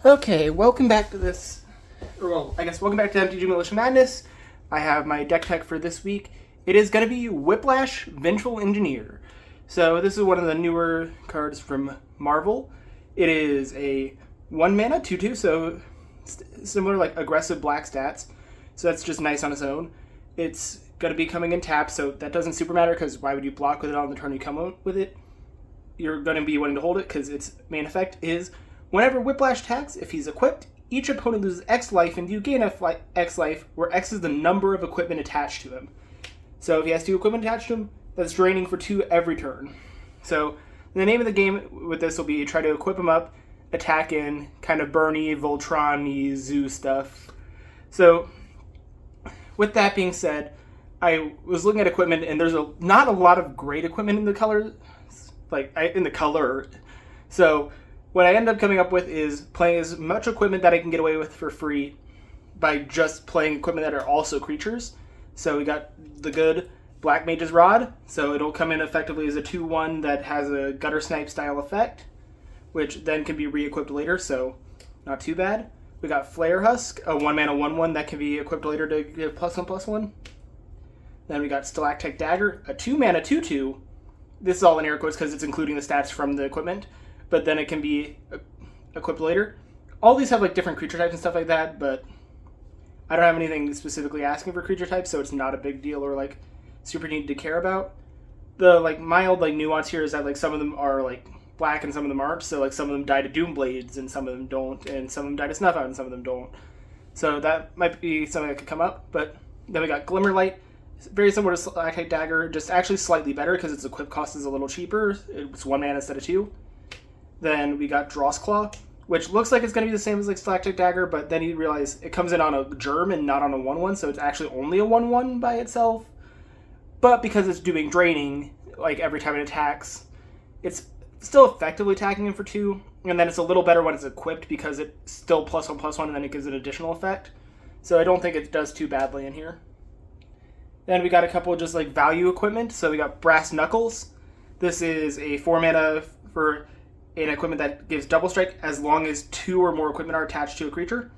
Okay, welcome back to this, welcome back to MTG Militia Madness. I have my deck tech for this week. It is going to be Whiplash, Vengeful Engineer. So this is one of the newer cards from Marvel. It is a 1 mana 2/2, so similar like aggressive black stats. So that's just nice on its own. It's going to be coming in tap, so that doesn't super matter because why would you block with it on the turn you come out with it? You're going to be wanting to hold it because its main effect is whenever Whiplash attacks, if he's equipped, each opponent loses X life and you gain X life, where X is the number of equipment attached to him. So if he has 2 equipment attached to him, that's draining for 2 every turn. So the name of the game with this will be try to equip him up, attack in, kind of Bernie, Voltron-y, Zoo stuff. So with that being said, I was looking at equipment and there's not a lot of great equipment in the color. So what I end up coming up with is playing as much equipment that I can get away with for free by just playing equipment that are also creatures. So we got the good Black Mage's Rod, so it'll come in effectively as a 2/1 that has a Gutter Snipe style effect, which then can be re-equipped later, so not too bad. We got Flare Husk, a 1 mana 1/1 that can be equipped later to give +1/+1. Then we got Stalactite Dagger, a 2 mana 2/2. This is all in air quotes because it's including the stats from the equipment, but then it can be equipped later. All these have like different creature types and stuff like that, but I don't have anything specifically asking for creature types, so it's not a big deal or like super neat to care about. The like mild like nuance here is that like some of them are like black and some of them aren't, so like some of them die to Doomblades and some of them don't, and some of them die to Snuff Out and some of them don't. So that might be something that could come up. But then we got Glimmerlight, very similar to Stalactite Dagger, just actually slightly better because its equip cost is a little cheaper. It's 1 mana instead of 2. Then we got Drossclaw, which looks like it's going to be the same as like Stalactite Dagger, but then you realize it comes in on a germ and not on a 1/1, so it's actually only a 1/1 by itself. But because it's doing draining, like every time it attacks, it's still effectively attacking him for 2, and then it's a little better when it's equipped because it's still +1/+1 and then it gives an additional effect. So I don't think it does too badly in here. Then we got a couple of just like value equipment. So we got Brass Knuckles. This is a 4 mana for an equipment that gives double strike as long as 2 or more equipment are attached to a creature.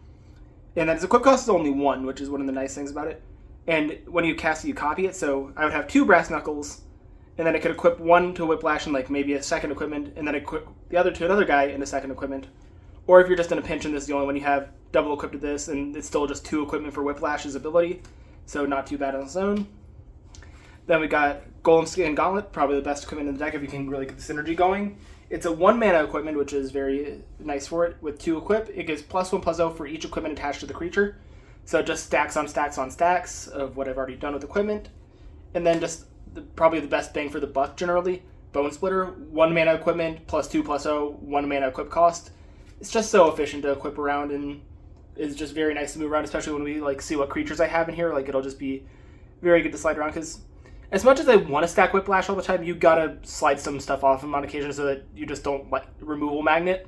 And then its equip cost is only 1, which is one of the nice things about it. And when you cast it, you copy it. So I would have 2 Brass Knuckles, and then I could equip 1 to Whiplash and like maybe a second equipment, and then equip the other to another guy in a second equipment. Or if you're just in a pinch and this is the only one you have, double equipped to this, and it's still just 2 equipment for Whiplash's ability. So not too bad on its own. Then we got Golem Skin Gauntlet, probably the best equipment in the deck if you can really get the synergy going. It's a 1 mana equipment, which is very nice for it. With 2 equip, it gives +1/+0 for each equipment attached to the creature. So it just stacks on stacks on stacks of what I've already done with equipment. And then just probably the best bang for the buck generally, Bone Splitter, 1 mana equipment, +2/+0, 1 mana equip cost. It's just so efficient to equip around and is just very nice to move around, especially when we like see what creatures I have in here. Like it'll just be very good to slide around because as much as I want to stack Whiplash all the time, you gotta slide some stuff off him on occasion so that you just don't like removal magnet.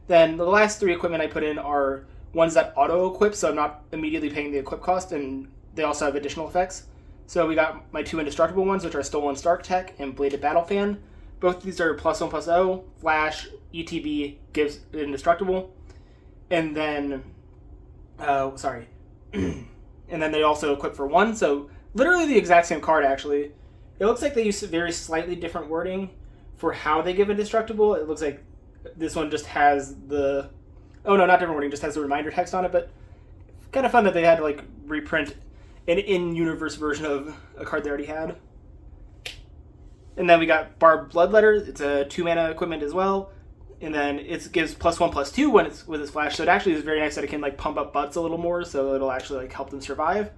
Then the last 3 equipment I put in are ones that auto-equip, so I'm not immediately paying the equip cost, and they also have additional effects. So we got my 2 indestructible ones, which are Stolen Stark Tech and Bladed Battle Fan. Both of these are +1/+0, Flash, ETB, gives indestructible. And then, and then they also equip for 1, so literally the exact same card, actually. It looks like they use very slightly different wording for how they give indestructible. It looks like this one just has the... Oh, no, not different wording, just has the reminder text on it, but kind of fun that they had to, like, reprint an in-universe version of a card they already had. And then we got Barbed Bloodletter. It's a 2 mana equipment as well. And then it gives +1/+2 when it's with its flash, so it actually is very nice that it can, like, pump up butts a little more, so it'll actually, like, help them survive.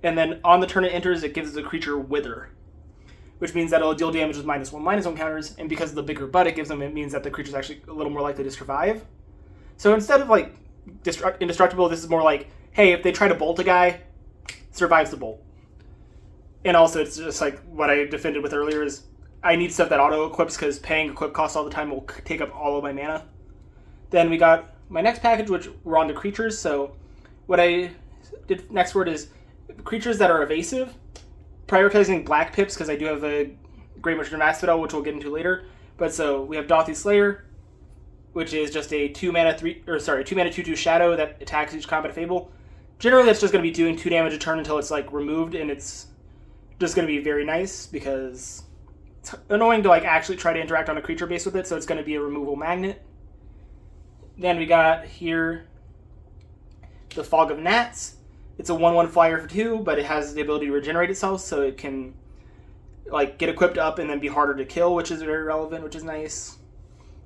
And then on the turn it enters, it gives the creature Wither, which means that it'll deal damage with -1/-1 counters, and because of the bigger butt it gives them, it means that the creature's actually a little more likely to survive. So instead of, like, indestructible, this is more like, hey, if they try to bolt a guy, survives the bolt. And also, it's just like what I defended with earlier is I need stuff that auto-equips because paying equip costs all the time will take up all of my mana. Then we got my next package, which we're on to creatures. So what I did next word is creatures that are evasive, prioritizing black pips because I do have a Great Merchant of Asphodel, which we'll get into later. But so we have Dauthi Slayer, which is just a 2-mana 2/2 shadow that attacks each combat fable. Generally, that's just going to be doing 2 damage a turn until it's like removed, and it's just going to be very nice because it's annoying to like actually try to interact on a creature base with it, so it's going to be a removal magnet. Then we got here the Fog of Gnats. It's a 1/1 flyer for 2, but it has the ability to regenerate itself, so it can like get equipped up and then be harder to kill, which is very relevant, which is nice.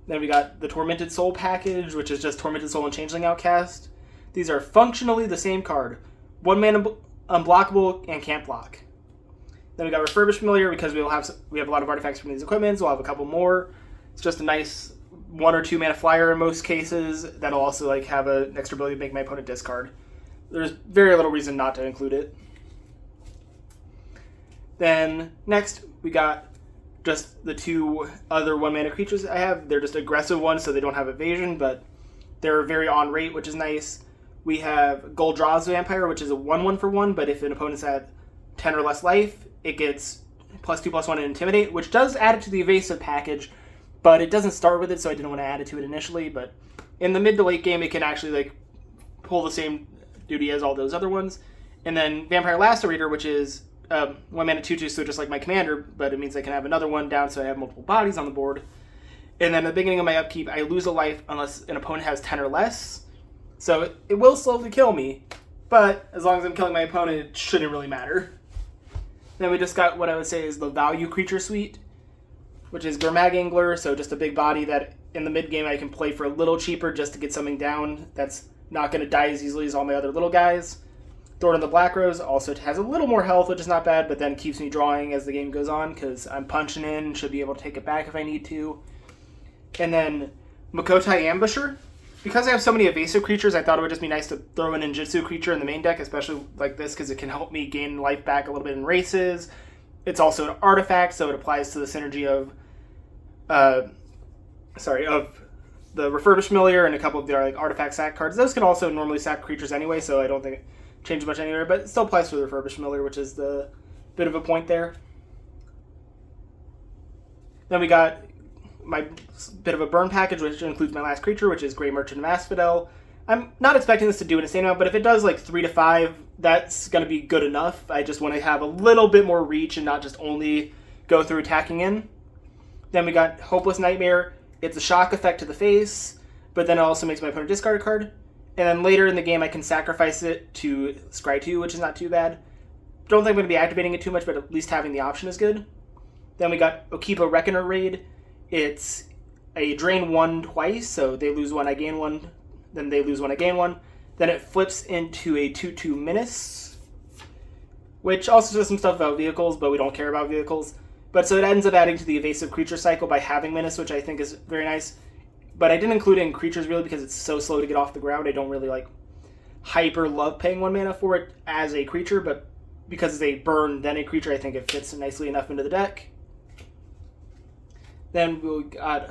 Then we got the Tormented Soul package, which is just Tormented Soul and Changeling Outcast. These are functionally the same card. 1 mana unblockable and can't block. Then we got Refurbished Familiar because we have a lot of artifacts from these equipments. We'll have a couple more. It's just a nice 1 or 2 mana flyer in most cases that'll also like have an extra ability to make my opponent discard. There's very little reason not to include it. Then next we got just the 2 other 1 mana creatures I have. They're just aggressive ones, so they don't have evasion, but they're very on rate, which is nice. We have Goldraw's Vampire, which is a 1/1 for 1, but if an opponent's at 10 or less life, it gets +2/+1 and Intimidate, which does add it to the evasive package, but it doesn't start with it, so I didn't want to add it to it initially. But in the mid to late game, it can actually like pull the same duty as all those other ones. And then Vampire Lacerator, which is 1 mana 2/2, so just like my commander, but it means I can have another one down, so I have multiple bodies on the board. And then at the beginning of my upkeep, I lose a life unless an opponent has 10 or less. So it will slowly kill me, but as long as I'm killing my opponent, it shouldn't really matter. Then we just got what I would say is the value creature suite, which is Gurmag Angler, so just a big body that in the mid game I can play for a little cheaper just to get something down that's not going to die as easily as all my other little guys. Thorn the Black Rose also has a little more health, which is not bad, but then keeps me drawing as the game goes on because I'm punching in and should be able to take it back if I need to. And then Makotai Ambusher. Because I have so many evasive creatures, I thought it would just be nice to throw an Ninjutsu creature in the main deck, especially like this, because it can help me gain life back a little bit in races. It's also an artifact, so it applies to the synergy of the Refurbished Familiar and a couple of their like artifact sack cards. Those can also normally sack creatures anyway, so I don't think it changes much anywhere, but it still applies to the Refurbished Familiar, which is the bit of a point there. Then we got my bit of a burn package, which includes my last creature, which is Grey Merchant of Asphodel. I'm not expecting this to do an insane amount, but if it does like 3 to 5, that's going to be good enough. I just want to have a little bit more reach and not just only go through attacking in. Then we got Hopeless Nightmare. It's a shock effect to the face, but then it also makes my opponent discard a card. And then later in the game, I can sacrifice it to Scry 2, which is not too bad. Don't think I'm going to be activating it too much, but at least having the option is good. Then we got Okipa Reckoner Raid. It's a drain 1 twice, so they lose 1, I gain 1, then they lose 1, I gain 1. Then it flips into a 2/2 Menace, which also says some stuff about vehicles, but we don't care about vehicles. But so it ends up adding to the evasive creature cycle by having Menace, which I think is very nice. But I didn't include it in creatures really because it's so slow to get off the ground. I don't really like hyper love paying 1 mana for it as a creature, but because it's a burn then a creature, I think it fits nicely enough into the deck. Then we got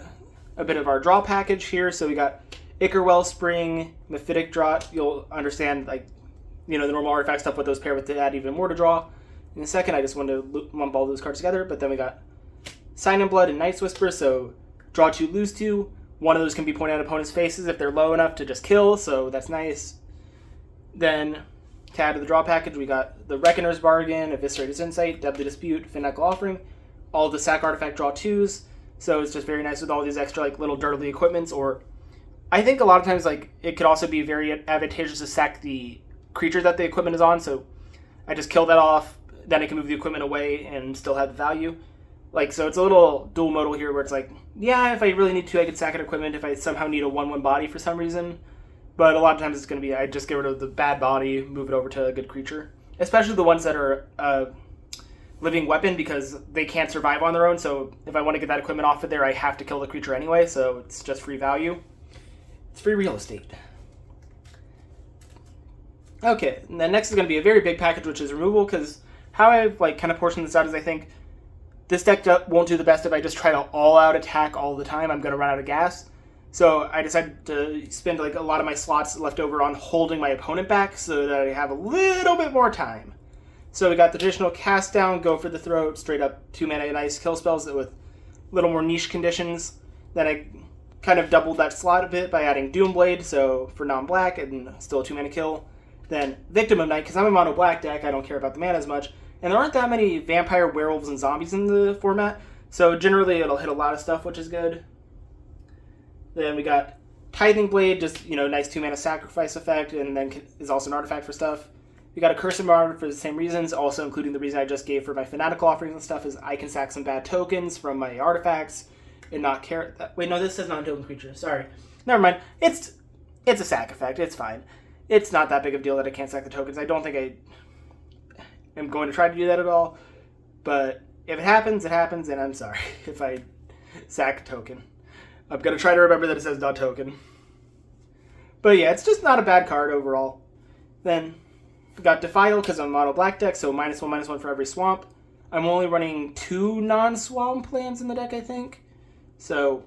a bit of our draw package here. So we got Ichor Wellspring, Mephitic Draught. You'll understand, like, the normal artifact stuff, what those pair with to add even more to draw. In a second, I just wanted to lump all those cards together. But then we got Sign in Blood and Night's Whisper. So draw 2, lose 2. One of those can be pointed at opponents' faces if they're low enough to just kill. So that's nice. Then to add to the draw package, we got the Reckoner's Bargain, Eviscerator's Insight, Deadly Dispute, Finneckle Offering. All the sack artifact draw 2s. So it's just very nice with all these extra like little dirtly equipments. Or I think a lot of times like it could also be very advantageous to sack the creature that the equipment is on. So I just kill that off, then I can move the equipment away and still have the value. Like, so it's a little dual modal here where it's like, yeah, if I really need to, I could sack an equipment if I somehow need a 1/1 body for some reason. But a lot of times it's going to be, I just get rid of the bad body, move it over to a good creature. Especially the ones that are living weapon, because they can't survive on their own. So if I want to get that equipment off of there, I have to kill the creature anyway. So it's just free value. It's free real estate. Okay, and then next is going to be a very big package, which is removal, because how I've like kind of portioned this out is I think this deck won't do the best if I just try to all-out attack all the time. I'm going to run out of gas. So I decided to spend like a lot of my slots left over on holding my opponent back so that I have a little bit more time. So we got the traditional cast down, go for the throat, straight up 2 mana nice kill spells with a little more niche conditions. Then I kind of doubled that slot a bit by adding Doomblade, so for non-black and still a 2-mana kill. Then Victim of Night, because I'm a mono black deck, I don't care about the mana as much. And there aren't that many vampire, werewolves, and zombies in the format, so generally it'll hit a lot of stuff, which is good. Then we got Tithing Blade, just, nice 2-mana sacrifice effect, and then is also an artifact for stuff. We got a Curse and Martyr for the same reasons, also including the reason I just gave for my Fanatical offerings and stuff, is I can sack some bad tokens from my artifacts and not care. Wait, no, this says non-token creature. Sorry. Never mind. It's a sack effect. It's fine. It's not that big of a deal that I can't sack the tokens. I don't think I am going to try to do that at all, but if it happens, it happens, and I'm sorry if I sack a token. I'm going to try to remember that it says non-token. But yeah, it's just not a bad card overall. Then we got Defile because I'm a mono black deck, so -1/-1 for every swamp. I'm only running 2 non-swamp lands in the deck, I think. So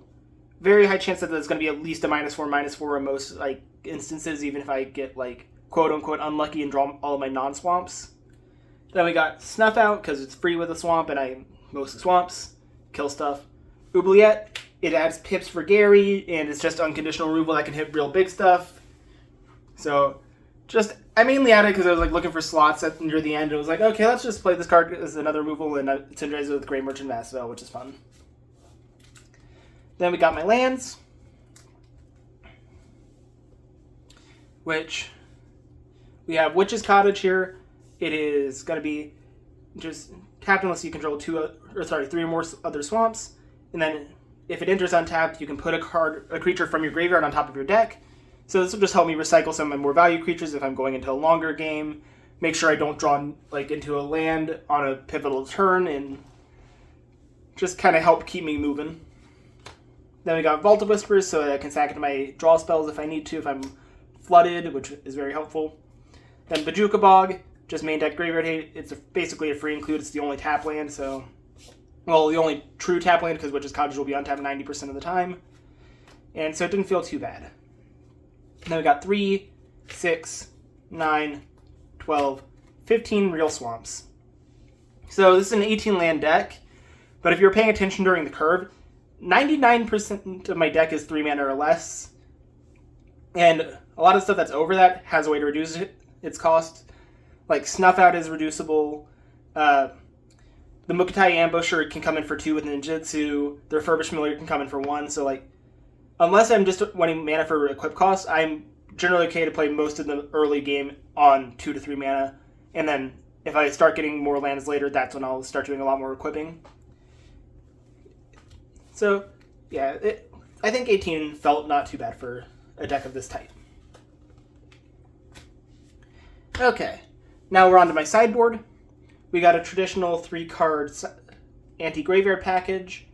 very high chance that there's going to be at least a -4/-4 in most instances, even if I get quote unquote unlucky and draw all of my non-swamps. Then we got Snuff Out because it's free with a swamp, and I mostly swamps kill stuff. Oubliette, it adds pips for Gary, and it's just unconditional removal that can hit real big stuff. So I mainly added it because I was looking for slots near the end, and it was okay, let's just play this card as another removal, and it synergizes with Grey Merchant Massville, which is fun. Then we got my lands, which we have Witch's Cottage here. It is going to be just tapped unless you control 3 or more other swamps, and then if it enters untapped, you can put a creature from your graveyard on top of your deck. So this will just help me recycle some of my more value creatures if I'm going into a longer game. Make sure I don't draw into a land on a pivotal turn, and just kind of help keep me moving. Then we got Vault of Whispers, so that I can sack into my draw spells if I need to, if I'm flooded, which is very helpful. Then Bojuka Bog, just main deck graveyard hate. It's basically a free include. It's the only tap land, the only true tap land, because Witch's Cottage will be untapped 90% of the time. And so it didn't feel too bad. Then we got 3, 6, 9, 12, 15 real swamps. So this is an 18 land deck, but if you're paying attention during the curve, 99% of my deck is 3 mana or less, and a lot of stuff that's over that has a way to reduce its cost. Snuff Out is reducible. The Mukotai Ambusher can come in for 2 with Ninjutsu. The Refurbished Familiar can come in for 1, so unless I'm just wanting mana for equip costs, I'm generally okay to play most of the early game on 2 to 3 mana. And then if I start getting more lands later, that's when I'll start doing a lot more equipping. So, yeah, I think 18 felt not too bad for a deck of this type. Okay, now we're on to my sideboard. We got a traditional 3-card anti-graveyard package.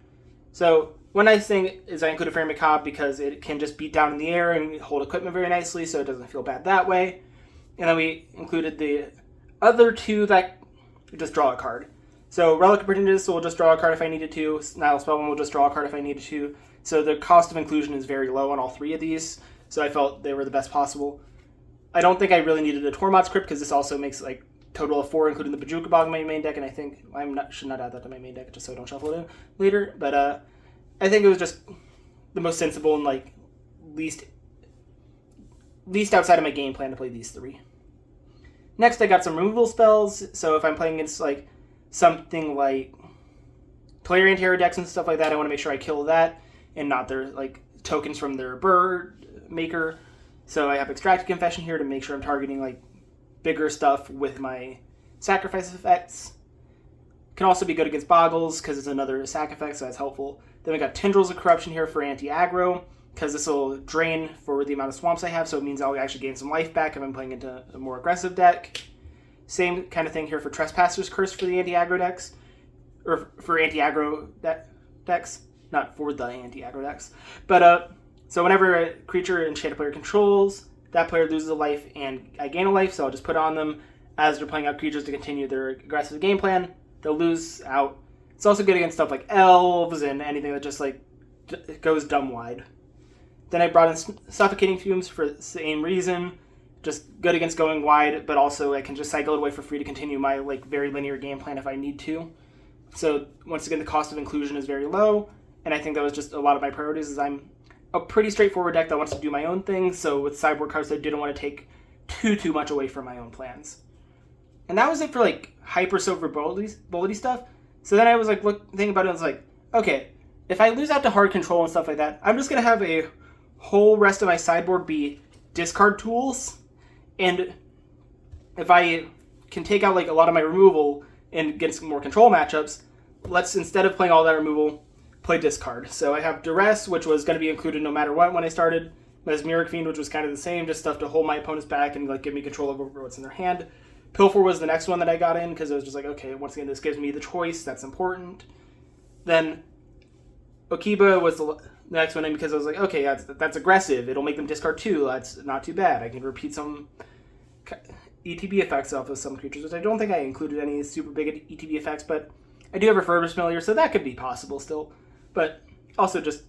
So one nice thing is I include a Fairy Macabre because it can just beat down in the air and hold equipment very nicely, so it doesn't feel bad that way. And then we included the other 2 that just draw a card. So Relic of Pretenders will just draw a card if I needed to. Nihil Spellbound will just draw a card if I needed to. So the cost of inclusion is very low on all 3 of these, so I felt they were the best possible. I don't think I really needed a Tormod's Crypt because this also makes total of 4, including the Bojuka Bog in my main deck, and I think should not add that to my main deck just so I don't shuffle it in later. But I think it was just the most sensible and least outside of my game plan to play these 3. Next, I got some removal spells. So if I'm playing against something like player anti-hero decks and stuff like that, I want to make sure I kill that and not their tokens from their bird maker. So I have Extracted Confession here to make sure I'm targeting bigger stuff with my sacrifice effects. Can also be good against Boggles because it's another sac effect, so that's helpful. Then we got Tendrils of Corruption here for anti-aggro because this will drain for the amount of swamps I have, so it means I'll actually gain some life back if I'm playing into a more aggressive deck. Same kind of thing here for Trespasser's Curse for the anti-aggro decks, or for anti-aggro decks, not for the anti-aggro decks. But so whenever a creature enchanted player controls, that player loses a life and I gain a life, so I'll just put on them as they're playing out creatures to continue their aggressive game plan. They'll lose out. It's also good against stuff like elves and anything that just goes dumb wide. Then I brought in Suffocating Fumes for the same reason. Just good against going wide, but also I can just cycle it away for free to continue my very linear game plan if I need to. So once again, the cost of inclusion is very low, and I think that was just a lot of my priorities. Is I'm a pretty straightforward deck that wants to do my own thing, so with sideboard cards I didn't want to take too much away from my own plans. And that was it for like hyper silver bully stuff. So then I was like thinking about it, and I was like, okay, if I lose out to hard control and stuff like that, I'm just gonna have a whole rest of my sideboard be discard tools, and if I can take out like a lot of my removal and get some more control matchups, let's, instead of playing all that removal, play discard. So I have Duress, which was going to be included no matter what when I started. Mesmeric Fiend, which was kind of the same, just stuff to hold my opponents back and like give me control over what's in their hand. Pilfer was the next one that I got in because I was just like, okay, once again, this gives me the choice. That's important. Then Okiba was the next one in because I was like, okay, that's aggressive. It'll make them discard 2. That's not too bad. I can repeat some ETB effects off of some creatures, which I don't think I included any super big ETB effects, but I do have Refurbished Familiar, so that could be possible still. But also just,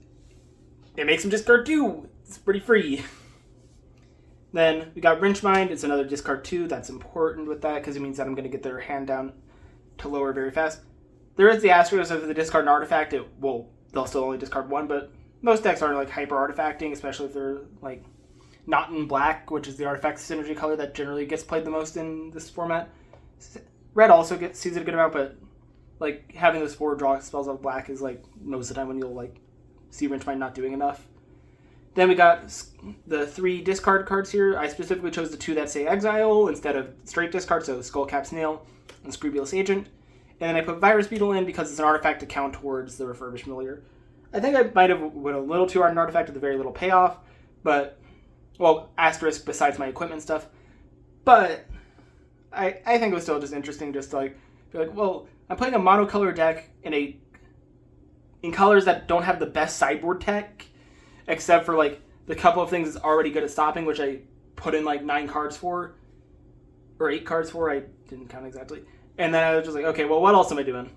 it makes them discard 2. It's pretty free. Then we got Wrenchmind. It's another discard 2. That's important with that because it means that I'm going to get their hand down to lower very fast. There is the asterisk of the discard an artifact. They'll still only discard 1, but most decks aren't like hyper artifacting, especially if they're like not in black, which is the artifact synergy color that generally gets played the most in this format. Red also sees it a good amount, but like having those 4 draw spells out of black is like most of the time when you'll like see Wrenchmind not doing enough. Then we got the 3 discard cards here. I specifically chose the 2 that say Exile instead of straight discard, so Skullcap Snail and Scrupulous Agent. And then I put Virus Beetle in because it's an artifact to count towards the Refurbished Familiar. I think I might have went a little too hard on an artifact with a very little payoff, but, well, asterisk besides my equipment stuff. But I think it was still just interesting just to like be like, well, I'm playing a monocolor deck in colors that don't have the best sideboard tech, except for like the couple of things it's already good at stopping, which I put in like 9 cards for, or 8 cards for, I didn't count exactly. And then I was just like, okay, well, what else am I doing?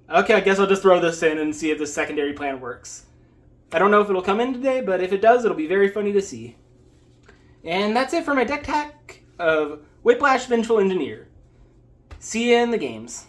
Okay, I guess I'll just throw this in and see if the secondary plan works. I don't know if it'll come in today, but if it does, it'll be very funny to see. And that's it for my deck tech of Whiplash Vengeful Engineer. See you in the games.